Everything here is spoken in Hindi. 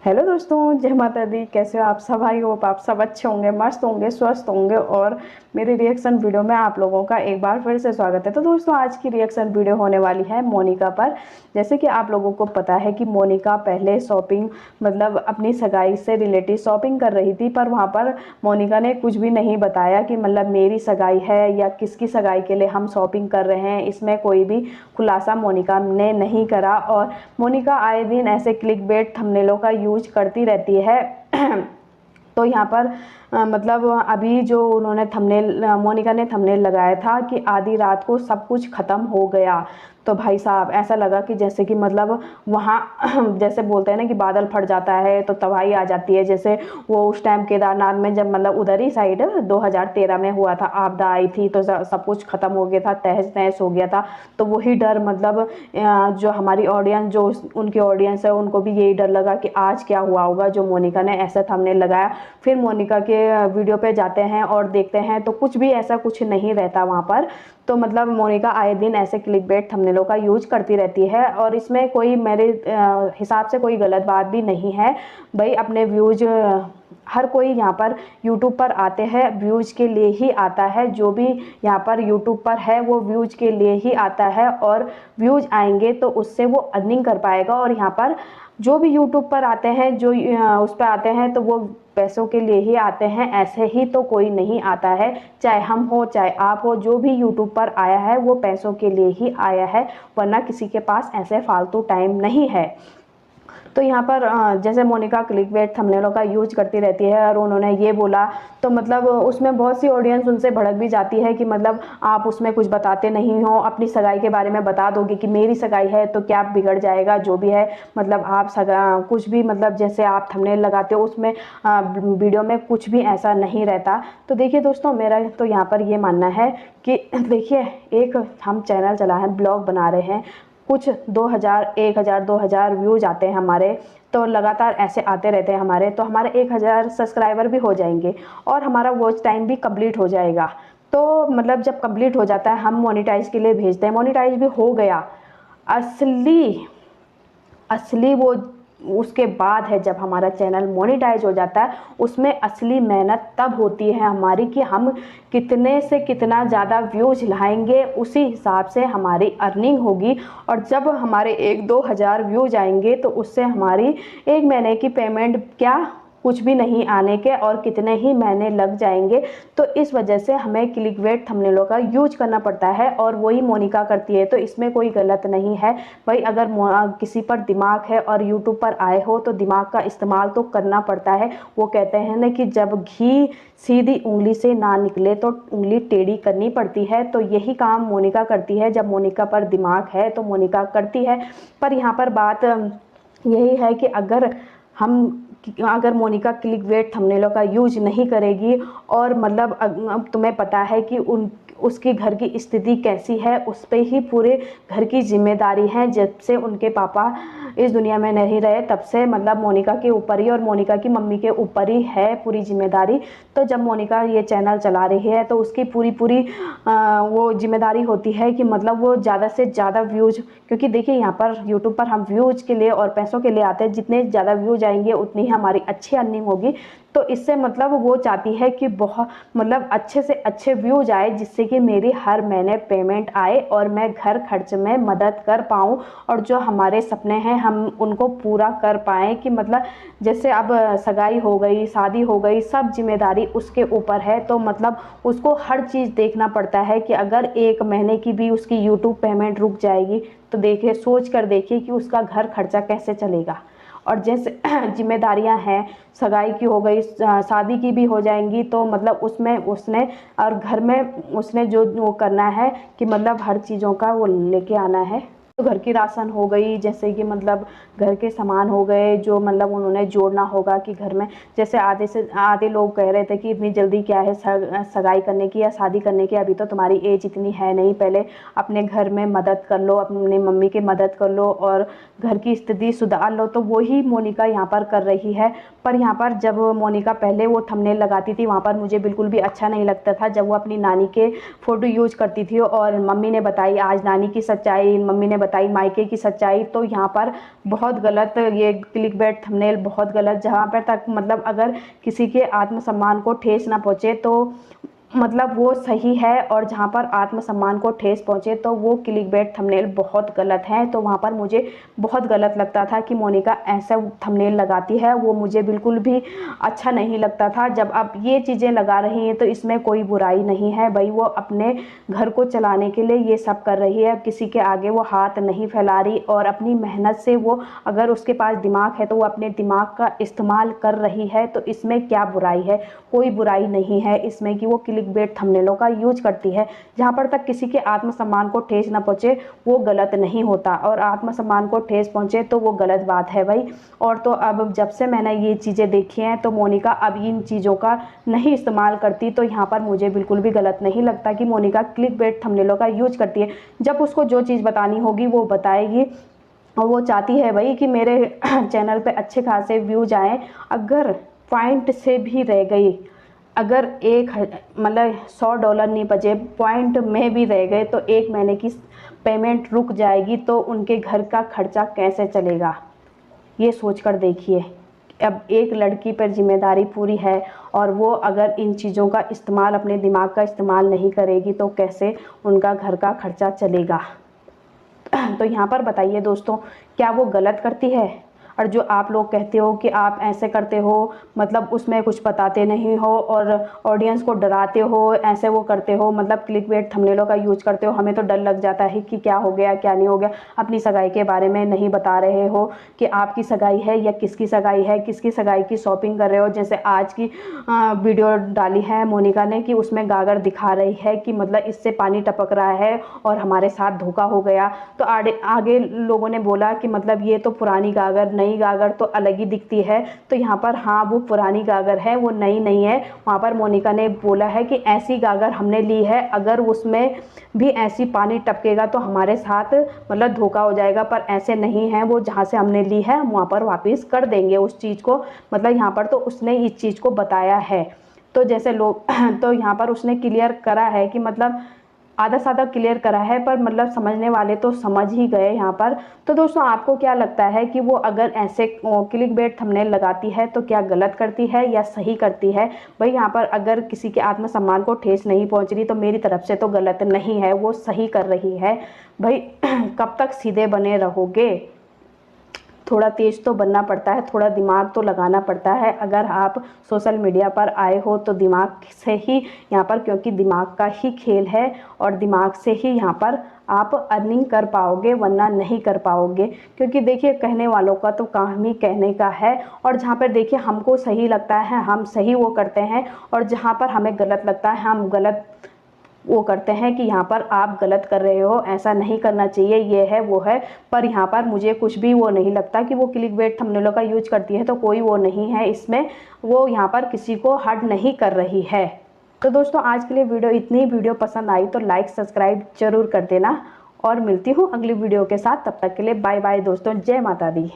हेलो दोस्तों, जय माता दी। कैसे हो आप सब? आई होप आप सब अच्छे होंगे, मस्त होंगे, स्वस्थ होंगे। और मेरी रिएक्शन वीडियो में आप लोगों का एक बार फिर से स्वागत है। तो दोस्तों, आज की रिएक्शन वीडियो होने वाली है मोनिका पर। जैसे कि आप लोगों को पता है कि मोनिका पहले शॉपिंग मतलब अपनी सगाई से रिलेटेड शॉपिंग कर रही थी, पर वहाँ पर मोनिका ने कुछ भी नहीं बताया कि मतलब मेरी सगाई है या किसकी सगाई के लिए हम शॉपिंग कर रहे हैं। इसमें कोई भी खुलासा मोनिका ने नहीं करा। और मोनिका आए दिन ऐसे क्लिक बेट थंबनेलों का यूज करती रहती है। तो यहाँ पर मतलब अभी जो उन्होंने थंबनेल मोनिका ने थंबनेल लगाया था कि आधी रात को सब कुछ ख़त्म हो गया। तो भाई साहब, ऐसा लगा कि जैसे कि मतलब वहाँ जैसे बोलते हैं ना कि बादल फट जाता है तो तबाही आ जाती है। जैसे वो उस टाइम केदारनाथ में जब मतलब उधर ही साइड 2013 में हुआ था, आपदा आई थी तो सब कुछ ख़त्म हो गया था, तहस नहस हो गया था। तो वही डर मतलब जो हमारी ऑडियंस, जो उनकी ऑडियंस है, उनको भी यही डर लगा कि आज क्या हुआ होगा, जो मोनिका ने ऐसा थंबनेल लगाया। फिर मोनिका के वीडियो पे जाते हैं और देखते हैं तो कुछ भी ऐसा कुछ नहीं रहता वहाँ पर। तो मतलब मोनिका आए दिन ऐसे क्लिक बेट थंबनेलों का यूज करती रहती है और इसमें कोई मेरे हिसाब से कोई गलत बात भी नहीं है। भाई अपने व्यूज, हर कोई यहाँ पर यूट्यूब पर आते हैं व्यूज के लिए ही आता है। जो भी यहाँ पर यूट्यूब पर है वो व्यूज के लिए ही आता है, और व्यूज आएंगे तो उससे वो अर्निंग कर पाएगा। और यहाँ पर जो भी यूट्यूब पर आते हैं, जो उस पर आते हैं, तो वो पैसों के लिए ही आते हैं। ऐसे ही तो कोई नहीं आता है, चाहे हम हो चाहे आप हो। जो भी यूट्यूब पर आया है वो पैसों के लिए ही आया है, वरना किसी के पास ऐसे फालतू टाइम नहीं है। तो यहाँ पर जैसे मोनिका क्लिक बेट थंबनेलों का यूज करती रहती है और उन्होंने ये बोला, तो मतलब उसमें बहुत सी ऑडियंस उनसे भड़क भी जाती है कि मतलब आप उसमें कुछ बताते नहीं हो, अपनी सगाई के बारे में बता दोगे कि मेरी सगाई है तो क्या बिगड़ जाएगा, जो भी है। मतलब आप कुछ भी मतलब जैसे आप थंबनेल लगाते हो उसमें वीडियो में कुछ भी ऐसा नहीं रहता। तो देखिए दोस्तों, मेरा तो यहाँ पर ये मानना है कि देखिए, एक हम चैनल चला है, ब्लॉग बना रहे हैं, कुछ 2000 1000 2000 व्यूज आते हैं हमारे, तो लगातार ऐसे आते रहते हैं हमारे, तो हमारे 1000 सब्सक्राइबर भी हो जाएंगे और हमारा वॉच टाइम भी कंप्लीट हो जाएगा। तो मतलब जब कंप्लीट हो जाता है, हम मोनेटाइज के लिए भेजते हैं, मोनेटाइज भी हो गया। असली असली वो उसके बाद है जब हमारा चैनल मोनेटाइज हो जाता है। उसमें असली मेहनत तब होती है हमारी कि हम कितने से कितना ज़्यादा व्यूज लाएंगे, उसी हिसाब से हमारी अर्निंग होगी। और जब हमारे 1-2 हज़ार व्यूज आएंगे तो उससे हमारी एक महीने की पेमेंट क्या, कुछ भी नहीं आने के, और कितने ही महीने लग जाएंगे। तो इस वजह से हमें क्लिकबेट थंबनेलों का यूज करना पड़ता है, और वही मोनिका करती है। तो इसमें कोई गलत नहीं है भाई। अगर किसी पर दिमाग है और यूट्यूब पर आए हो तो दिमाग का इस्तेमाल तो करना पड़ता है। वो कहते हैं ना कि जब घी सीधी उंगली से ना निकले तो उंगली टेढ़ी करनी पड़ती है। तो यही काम मोनिका करती है। जब मोनिका पर दिमाग है तो मोनिका करती है। पर यहाँ पर बात यही है कि अगर मोनिका क्लिकबेट थंबनेलों का यूज नहीं करेगी, और मतलब अब तुम्हें पता है कि उसके घर की स्थिति कैसी है, उस पर ही पूरे घर की जिम्मेदारी है। जब से उनके पापा इस दुनिया में नहीं रहे तब से मतलब मोनिका के ऊपर ही और मोनिका की मम्मी के ऊपर ही है पूरी जिम्मेदारी। तो जब मोनिका ये चैनल चला रही है तो उसकी पूरी पूरी वो जिम्मेदारी होती है कि मतलब वो ज़्यादा से ज़्यादा व्यूज, क्योंकि देखिए यहाँ पर यूट्यूब पर हम व्यूज के लिए और पैसों के लिए आते हैं। जितने ज़्यादा व्यूज आएंगे उतनी ही हमारी अच्छी अर्निंग होगी। तो इससे मतलब वो चाहती है कि बहुत मतलब अच्छे से अच्छे व्यूज आए, जिससे कि मेरी हर महीने पेमेंट आए और मैं घर खर्च में मदद कर पाऊँ, और जो हमारे सपने हैं हम उनको पूरा कर पाएँ। कि मतलब जैसे अब सगाई हो गई, शादी हो गई, सब जिम्मेदारी उसके ऊपर है। तो मतलब उसको हर चीज़ देखना पड़ता है कि अगर एक महीने की भी उसकी यूट्यूब पेमेंट रुक जाएगी तो देखिए, सोच कर देखिए कि उसका घर खर्चा कैसे चलेगा। और जैसे जिम्मेदारियां हैं, सगाई की हो गई, शादी की भी हो जाएंगी, तो मतलब उसमें उसने और घर में उसने जो वो करना है कि मतलब हर चीज़ों का वो लेके आना है। तो घर की राशन हो गई, जैसे कि मतलब घर के सामान हो गए जो मतलब उन्होंने जोड़ना होगा कि घर में, जैसे आधे से आधे लोग कह रहे थे कि इतनी जल्दी क्या है सगाई करने की या शादी करने की, अभी तो तुम्हारी एज इतनी है नहीं, पहले अपने घर में मदद कर लो, अपनी मम्मी की मदद कर लो और घर की स्थिति सुधार लो। तो वही मोनिका यहाँ पर कर रही है। पर यहाँ पर जब मोनिका पहले वो थंबनेल लगाती थी वहाँ पर मुझे बिल्कुल भी अच्छा नहीं लगता था, जब वो अपनी नानी के फ़ोटो यूज करती थी और मम्मी ने बताई आज नानी की सच्चाई, मम्मी ने बताई मायके की सच्चाई, तो यहाँ पर बहुत गलत ये क्लिकबेट थंबनेल, बहुत गलत। जहाँ पर तक मतलब अगर किसी के आत्मसम्मान को ठेस ना पहुँचे तो मतलब वो सही है, और जहाँ पर आत्मसम्मान को ठेस पहुँचे तो वो क्लिकबेट थंबनेल बहुत गलत है। तो वहाँ पर मुझे बहुत गलत लगता था कि मोनिका ऐसा थंबनेल लगाती है, वो मुझे बिल्कुल भी अच्छा नहीं लगता था। जब अब ये चीज़ें लगा रही हैं तो इसमें कोई बुराई नहीं है भाई, वो अपने घर को चलाने के लिए ये सब कर रही है, किसी के आगे वो हाथ नहीं फैला रही, और अपनी मेहनत से वो, अगर उसके पास दिमाग है तो वो अपने दिमाग का इस्तेमाल कर रही है, तो इसमें क्या बुराई है? कोई बुराई नहीं है इसमें कि वो क्लिकबेट थंबनेलों का यूज करती है। जहाँ पर तक किसी के आत्मसम्मान को ठेस ना पहुँचे वो गलत नहीं होता, और आत्मसम्मान को ठेस पहुँचे तो वो गलत बात है भाई। और तो अब जब से मैंने ये चीज़ें देखी हैं तो मोनिका अब इन चीज़ों का नहीं इस्तेमाल करती, तो यहाँ पर मुझे बिल्कुल भी गलत नहीं लगता कि मोनिका क्लिकबेट थंबनेलों का यूज करती है। जब उसको जो चीज़ बतानी होगी वो बताएगी, और वो चाहती है भाई कि मेरे चैनल पे अच्छे खासे व्यूज आए। अगर पॉइंट से भी रह गई, अगर एक मतलब $100 नहीं बचे, पॉइंट में भी रह गए, तो 1 महीने की पेमेंट रुक जाएगी, तो उनके घर का खर्चा कैसे चलेगा? ये सोच कर देखिए। अब एक लड़की पर जिम्मेदारी पूरी है, और वो अगर इन चीज़ों का इस्तेमाल, अपने दिमाग का इस्तेमाल नहीं करेगी तो कैसे उनका घर का खर्चा चलेगा? तो यहाँ पर बताइए दोस्तों, क्या वो गलत करती है? और जो आप लोग कहते हो कि आप ऐसे करते हो, मतलब उसमें कुछ बताते नहीं हो और ऑडियंस को डराते हो, ऐसे वो करते हो, मतलब क्लिकबेट थंबनेलों का यूज करते हो, हमें तो डर लग जाता है कि क्या हो गया क्या नहीं हो गया। अपनी सगाई के बारे में नहीं बता रहे हो कि आपकी सगाई है या किसकी सगाई है, किसकी सगाई की शॉपिंग कर रहे हो। जैसे आज की वीडियो डाली है मोनिका ने कि उसमें गागर दिखा रही है कि मतलब इससे पानी टपक रहा है और हमारे साथ धोखा हो गया। तो आगे लोगों ने बोला कि मतलब ये तो पुरानी गागर, नई गागर तो अलग ही दिखती है। तो यहाँ पर हाँ, वो पुरानी गागर है, वो नई नहीं है। वहाँ पर मोनिका ने बोला है कि ऐसी गागर हमने ली है, अगर उसमें भी ऐसी पानी टपकेगा तो हमारे साथ मतलब धोखा हो जाएगा, पर ऐसे नहीं है। वो जहाँ से हमने ली है हम वहाँ पर वापस कर देंगे उस चीज़ को। मतलब यहाँ पर तो उसने इस चीज़ को बताया है। तो जैसे लोग तो यहाँ पर उसने क्लियर करा है कि मतलब आधा साधा क्लियर करा है, पर मतलब समझने वाले तो समझ ही गए यहाँ पर। तो दोस्तों, आपको क्या लगता है कि वो अगर ऐसे क्लिकबेट थंबनेल लगाती है तो क्या गलत करती है या सही करती है? भाई यहाँ पर अगर किसी के आत्मसम्मान को ठेस नहीं पहुँच रही तो मेरी तरफ से तो गलत नहीं है, वो सही कर रही है। भाई कब तक सीधे बने रहोगे? थोड़ा तेज तो बनना पड़ता है, थोड़ा दिमाग तो लगाना पड़ता है। अगर आप सोशल मीडिया पर आए हो तो दिमाग से ही यहाँ पर, क्योंकि दिमाग का ही खेल है, और दिमाग से ही यहाँ पर आप अर्निंग कर पाओगे, वरना नहीं कर पाओगे। क्योंकि देखिए, कहने वालों का तो काम ही कहने का है, और जहाँ पर देखिए हमको सही लगता है हम सही वो करते हैं, और जहाँ पर हमें गलत लगता है हम गलत वो करते हैं कि यहाँ पर आप गलत कर रहे हो, ऐसा नहीं करना चाहिए, ये है वो है। पर यहाँ पर मुझे कुछ भी वो नहीं लगता कि वो क्लिकबेट थंबनेलों का यूज करती है, तो कोई वो नहीं है इसमें, वो यहाँ पर किसी को हर्ट नहीं कर रही है। तो दोस्तों, आज के लिए वीडियो इतनी। वीडियो पसंद आई तो लाइक सब्सक्राइब जरूर कर देना, और मिलती हूँ अगली वीडियो के साथ। तब तक के लिए बाय बाय दोस्तों, जय माता दी।